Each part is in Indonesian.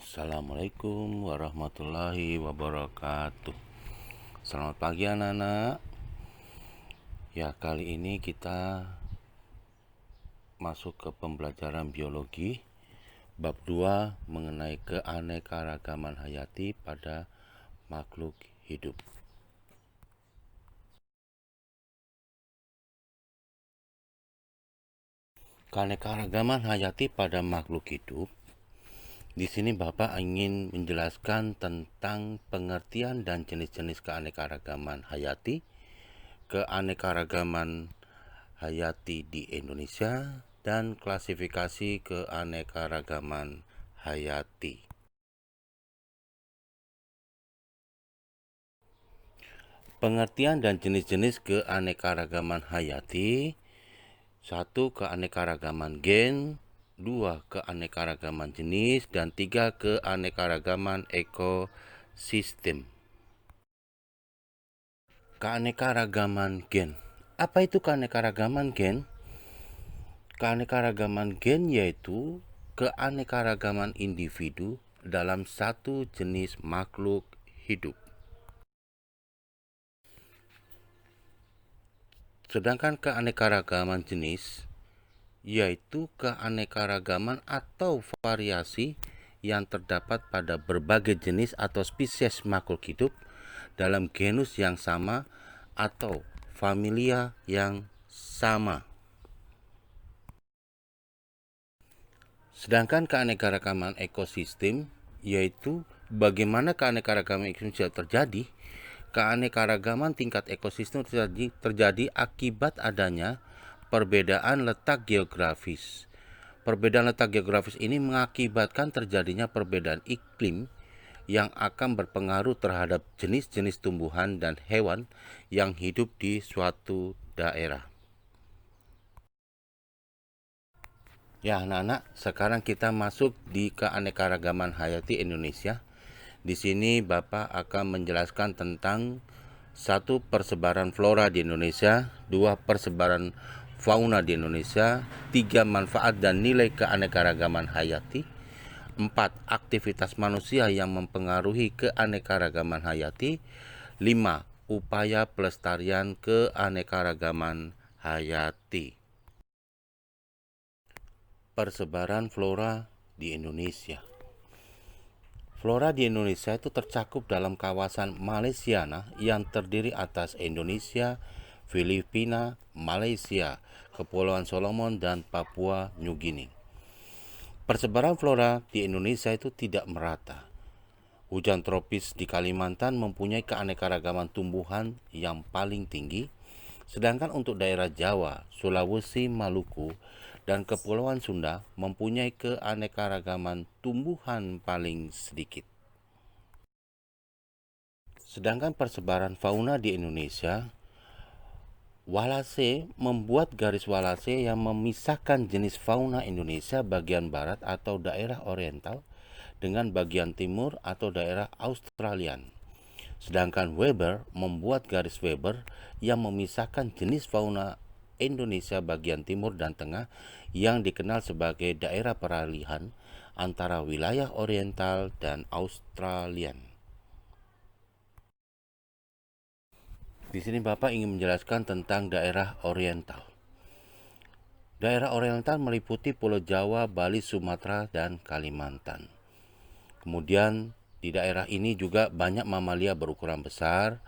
Assalamualaikum warahmatullahi wabarakatuh. Selamat pagi anak-anak. Ya, kali ini kita masuk ke pembelajaran biologi bab 2 mengenai keanekaragaman hayati pada makhluk hidup. Keanekaragaman hayati pada makhluk hidup. Di sini Bapak ingin menjelaskan tentang pengertian dan jenis-jenis keanekaragaman hayati, keanekaragaman hayati di Indonesia, dan klasifikasi keanekaragaman hayati. Pengertian dan jenis-jenis keanekaragaman hayati. 1. Keanekaragaman gen, 2. Keanekaragaman jenis, dan 3. Keanekaragaman ekosistem. Keanekaragaman gen. Apa itu keanekaragaman gen? Keanekaragaman gen yaitu keanekaragaman individu dalam satu jenis makhluk hidup. Sedangkan keanekaragaman jenis yaitu keanekaragaman atau variasi yang terdapat pada berbagai jenis atau spesies makhluk hidup dalam genus yang sama atau familia yang sama. Sedangkan keanekaragaman ekosistem yaitu bagaimana keanekaragaman ekosistem terjadi. Keanekaragaman tingkat ekosistem terjadi akibat adanya perbedaan letak geografis. Perbedaan letak geografis ini mengakibatkan terjadinya perbedaan iklim yang akan berpengaruh terhadap jenis-jenis tumbuhan dan hewan yang hidup di suatu daerah. Ya anak-anak, sekarang kita masuk di keanekaragaman hayati Indonesia. Di sini Bapak akan menjelaskan tentang 1. Persebaran flora di Indonesia, 2. Persebaran fauna di Indonesia, 3. Manfaat dan nilai keanekaragaman hayati, 4. Aktivitas manusia yang mempengaruhi keanekaragaman hayati, 5. Upaya pelestarian keanekaragaman hayati. Persebaran flora di Indonesia. Flora di Indonesia itu tercakup dalam kawasan Malaysiana yang terdiri atas Indonesia, Filipina, Malaysia, Kepulauan Solomon, dan Papua New Guinea. Persebaran flora di Indonesia itu tidak merata. Hujan tropis di Kalimantan mempunyai keanekaragaman tumbuhan yang paling tinggi, sedangkan untuk daerah Jawa, Sulawesi, Maluku, dan Kepulauan Sunda mempunyai keanekaragaman tumbuhan paling sedikit. Sedangkan persebaran fauna di Indonesia, Walase membuat garis Walase yang memisahkan jenis fauna Indonesia bagian barat atau daerah oriental dengan bagian timur atau daerah Australian. Sedangkan Weber membuat garis Weber yang memisahkan jenis fauna Indonesia bagian timur dan tengah yang dikenal sebagai daerah peralihan antara wilayah oriental dan Australian. Di sini Bapak ingin menjelaskan tentang daerah oriental. Daerah oriental meliputi Pulau Jawa, Bali, Sumatera, dan Kalimantan. Kemudian di daerah ini juga banyak mamalia berukuran besar,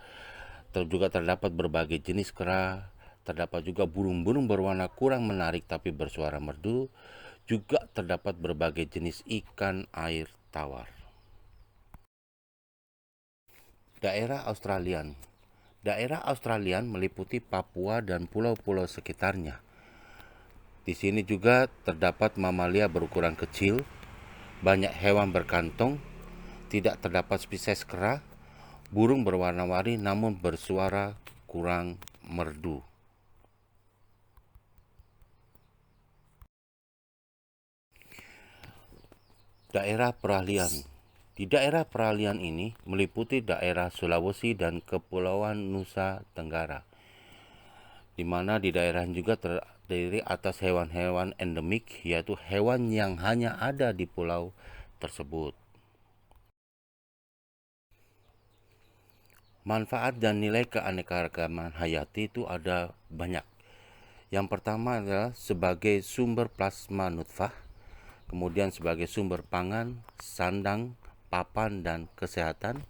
juga terdapat berbagai jenis kera, terdapat juga burung-burung berwarna kurang menarik tapi bersuara merdu, juga terdapat berbagai jenis ikan air tawar. Daerah Australian. Daerah Australian meliputi Papua dan pulau-pulau sekitarnya. Di sini juga terdapat mamalia berukuran kecil, banyak hewan berkantong, tidak terdapat spesies kera, burung berwarna-warni namun bersuara kurang merdu. Daerah peralihan. Di daerah peralihan ini meliputi daerah Sulawesi dan Kepulauan Nusa Tenggara, di mana di daerah juga terdiri atas hewan-hewan endemik, yaitu hewan yang hanya ada di pulau tersebut. Manfaat dan nilai keanekaragaman hayati itu ada banyak. Yang pertama adalah sebagai sumber plasma nutfah, kemudian sebagai sumber pangan, sandang, papan, dan kesehatan,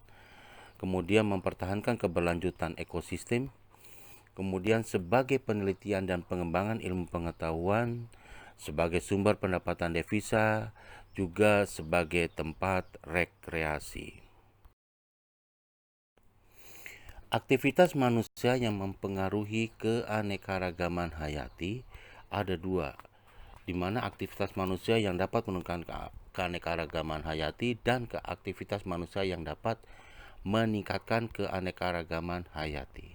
kemudian mempertahankan keberlanjutan ekosistem, kemudian sebagai penelitian dan pengembangan ilmu pengetahuan, sebagai sumber pendapatan devisa, juga sebagai tempat rekreasi. Aktivitas manusia yang mempengaruhi keanekaragaman hayati ada dua, di mana aktivitas manusia yang dapat menurunkan keanekaragaman hayati dan aktivitas manusia yang dapat meningkatkan keanekaragaman hayati.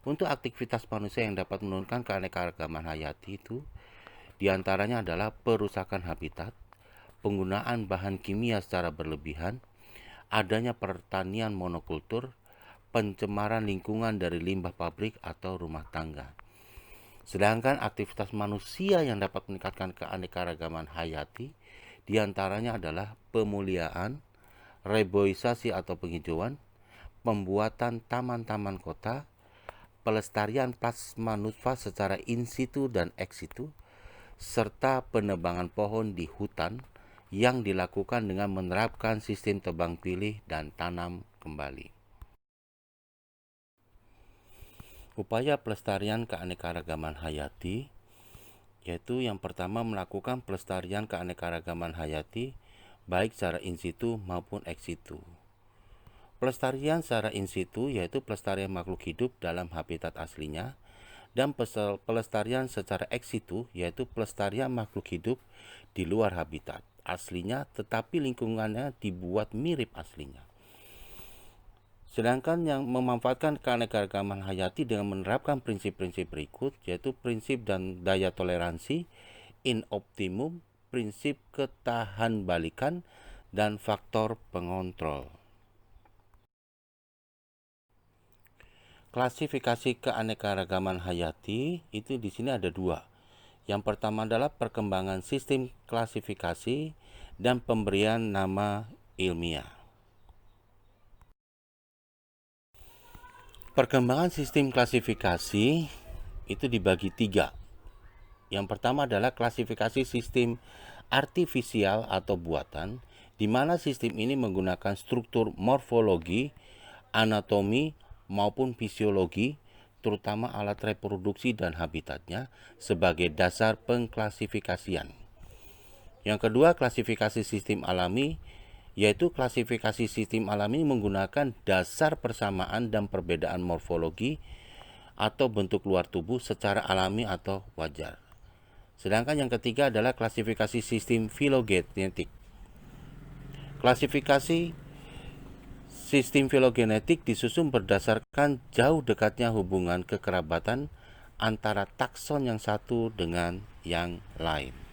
Untuk aktivitas manusia yang dapat menurunkan keanekaragaman hayati itu diantaranya adalah perusakan habitat, penggunaan bahan kimia secara berlebihan, adanya pertanian monokultur, pencemaran lingkungan dari limbah pabrik atau rumah tangga. Sedangkan aktivitas manusia yang dapat meningkatkan keanekaragaman hayati diantaranya adalah pemuliaan, reboisasi atau penghijauan, pembuatan taman-taman kota, pelestarian plasma nutfah secara in situ dan ex situ, serta penebangan pohon di hutan yang dilakukan dengan menerapkan sistem tebang pilih dan tanam kembali. Upaya pelestarian keanekaragaman hayati yaitu yang pertama melakukan pelestarian keanekaragaman hayati baik secara in situ maupun ex situ. Pelestarian secara in situ yaitu pelestarian makhluk hidup dalam habitat aslinya, dan pelestarian secara ex situ yaitu pelestarian makhluk hidup di luar habitat aslinya tetapi lingkungannya dibuat mirip aslinya. Sedangkan yang memanfaatkan keanekaragaman hayati dengan menerapkan prinsip-prinsip berikut, yaitu prinsip dan daya toleransi, in optimum, prinsip ketahanbalikan, dan faktor pengontrol. Klasifikasi keanekaragaman hayati itu di sini ada dua. Yang pertama adalah perkembangan sistem klasifikasi dan pemberian nama ilmiah. Perkembangan sistem klasifikasi itu dibagi tiga. Yang pertama adalah klasifikasi sistem artifisial atau buatan, di mana sistem ini menggunakan struktur morfologi, anatomi, maupun fisiologi, terutama alat reproduksi dan habitatnya, sebagai dasar pengklasifikasian. Yang kedua, klasifikasi sistem alami, yaitu klasifikasi sistem alami menggunakan dasar persamaan dan perbedaan morfologi atau bentuk luar tubuh secara alami atau wajar. Sedangkan yang ketiga adalah klasifikasi sistem filogenetik. Klasifikasi sistem filogenetik disusun berdasarkan jauh dekatnya hubungan kekerabatan antara takson yang satu dengan yang lain.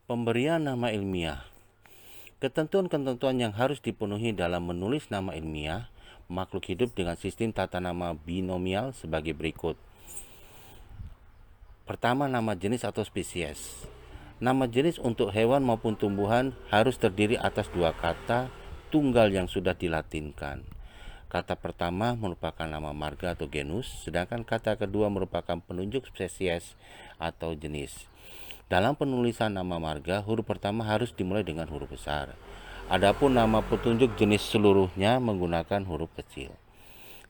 Pemberian nama ilmiah. Ketentuan-ketentuan yang harus dipenuhi dalam menulis nama ilmiah makhluk hidup dengan sistem tata nama binomial sebagai berikut. Pertama, nama jenis atau spesies. Nama jenis untuk hewan maupun tumbuhan harus terdiri atas dua kata tunggal yang sudah dilatinkan. Kata pertama merupakan nama marga atau genus, sedangkan kata kedua merupakan penunjuk spesies atau jenis. Dalam penulisan nama marga, huruf pertama harus dimulai dengan huruf besar. Adapun nama petunjuk jenis seluruhnya menggunakan huruf kecil.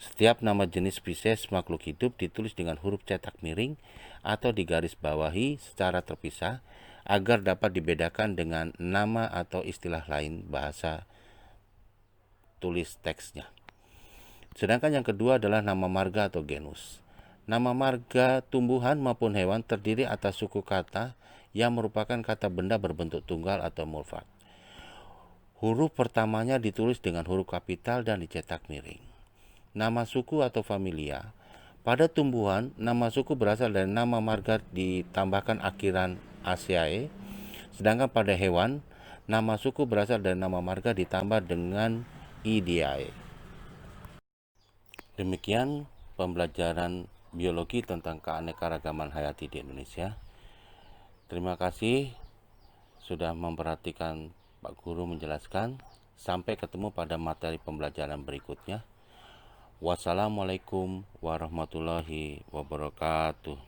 Setiap nama jenis spesies makhluk hidup ditulis dengan huruf cetak miring atau digaris bawahi secara terpisah agar dapat dibedakan dengan nama atau istilah lain bahasa tulis teksnya. Sedangkan yang kedua adalah nama marga atau genus. Nama marga tumbuhan maupun hewan terdiri atas suku kata yang merupakan kata benda berbentuk tunggal atau mufrad. Huruf pertamanya ditulis dengan huruf kapital dan dicetak miring. Nama suku atau familia. Pada tumbuhan, nama suku berasal dari nama marga ditambahkan akhiran aceae. Sedangkan pada hewan, nama suku berasal dari nama marga ditambah dengan idiae. Demikian pembelajaran biologi tentang keanekaragaman hayati di Indonesia. Terima kasih sudah memperhatikan Pak Guru menjelaskan. Sampai ketemu pada materi pembelajaran berikutnya. Wassalamualaikum warahmatullahi wabarakatuh.